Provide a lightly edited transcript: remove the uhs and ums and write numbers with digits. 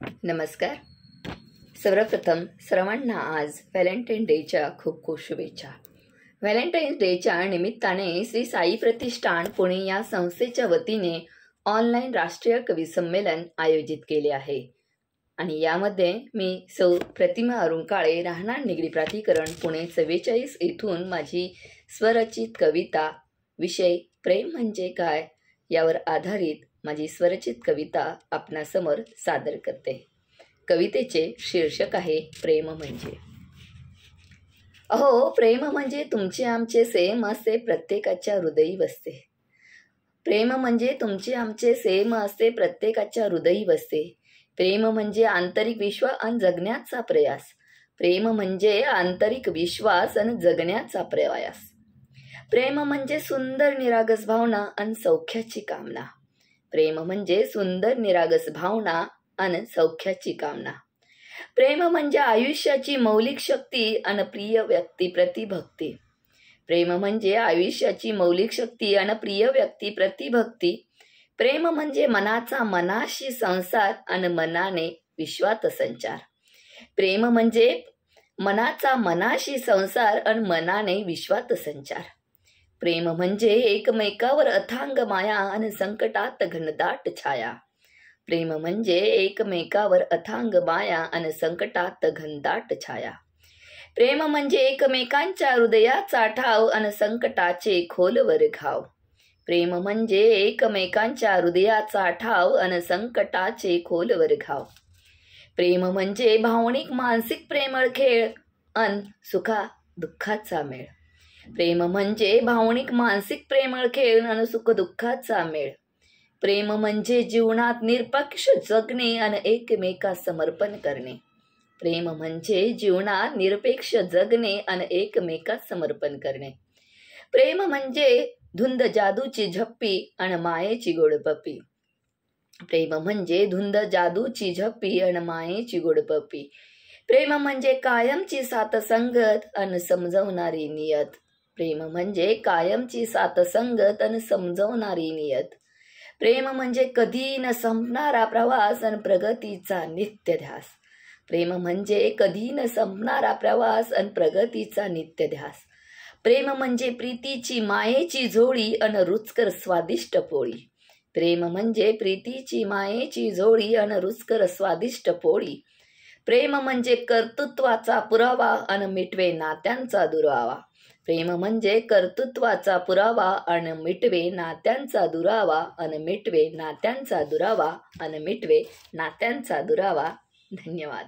नमस्कार. सर्वप्रथम सर्वांना आज व्हॅलेंटाईन डेच्या खूप खूप शुभेच्छा. व्हॅलेंटाईन्स डेच्या निमित्ताने श्री साई प्रतिष्ठान पुणे या संस्थेच्या वतीने ऑनलाईन राष्ट्रीय कवी संमेलन आयोजित केले आहे आणि यामध्ये मी सौ प्रतिमा अरुण काळे, राहणार निगडी प्राधिकरण पुणे 44 येथून माझी स्वरचित कविता विषय प्रेम म्हणजे काय यावर आधारित माझी स्वरचित कविता आपणासमोर सादर करते. कवितेचे शीर्षक आहे प्रेम म्हणजे. अहो, प्रेम म्हणजे तुमचे आमचे सेम असते, प्रत्येकाच्या हृदयी बसते. प्रेम म्हणजे तुमचे आमचे सेम असते, प्रत्येकाच्या हृदयी बसते. प्रेम म्हणजे आंतरिक विश्वास आणि जगण्याचा प्रयास. प्रेम म्हणजे आंतरिक विश्वास आणि जगण्याचा प्रयास. प्रेम म्हणजे सुंदर निरागस भावना आणि सौख्याची कामना. प्रेम म्हणजे सुंदर निरागस भावना आणि सौख्याची कामना. प्रेम म्हणजे आयुष्याची मौलिक शक्ती आणि प्रिय व्यक्ती प्रति भक्ती. प्रेम म्हणजे आयुष्याची मौलिक शक्ती आणि प्रिय व्यक्ती प्रति भक्ती. प्रेम म्हणजे मनाचा मनाशी संसार आणि मनाने विश्वात संचार. प्रेम म्हणजे मनाचा मनाशी संसार आणि मनाने विश्वात संचार. प्रेम म्हणजे एकमेकावर अथांग माया आणि संकटात घनदाट छाया. प्रेम म्हणजे एकमेकावर अथांग माया आणि संकटात घनदाट छाया. प्रेम म्हणजे एकमेकांच्या हृदयाचा ठाव आणि संकटाचे खोलवर घाव. प्रेम म्हणजे एकमेकांच्या हृदयाचा ठाव आणि संकटाचे खोलवर घाव. प्रेम म्हणजे भावनिक मानसिक प्रेमळ खेळ अन सुखा दुःखाचा मेळ. प्रेम म्हणजे भावनिक मानसिक प्रेमळ खेळ आणि सुख दुःखाचा मेळ. प्रेम म्हणजे जीवनात निरपेक्ष जगणे आणि एकमेकास समर्पण करणे. प्रेम म्हणजे जीवनात निरपेक्ष जगणे आणि एकमेकास समर्पण करणे. प्रेम म्हणजे धुंद जादूची झप्पी आणि मायेची गोडपप्पी. प्रेम म्हणजे धुंद जादूची झप्पी आणि मायेची गोडपप्पी. प्रेम म्हणजे कायमची साथ संगत आणि समजवणारी नियत. प्रेम म्हणजे कायमची साथ संगत आणि समजवणारी नियत. प्रेम म्हणजे कधी न संपणारा प्रवास आणि प्रगतीचा नित्य ध्यास. प्रेम म्हणजे कधी न संपणारा प्रवास आणि प्रगतीचा नित्य ध्यास. प्रेम म्हणजे प्रीतीची मायेची झोळी आणि रुचकर स्वादिष्ट पोळी. प्रेम म्हणजे प्रीतीची मायेची झोळी आणि रुचकर स्वादिष्ट पोळी. प्रेम म्हणजे कर्तृत्वाचा पुरावा आणि मिटवे नात्यांचा दुरावा. प्रेम म्हणजे कर्तृत्वाचा पुरावा आणि मिटवे नात्यांचा दुरावा आणि मिटवे नात्यांचा दुरावा आणि मिटवे नात्यांचा दुरावा. धन्यवाद.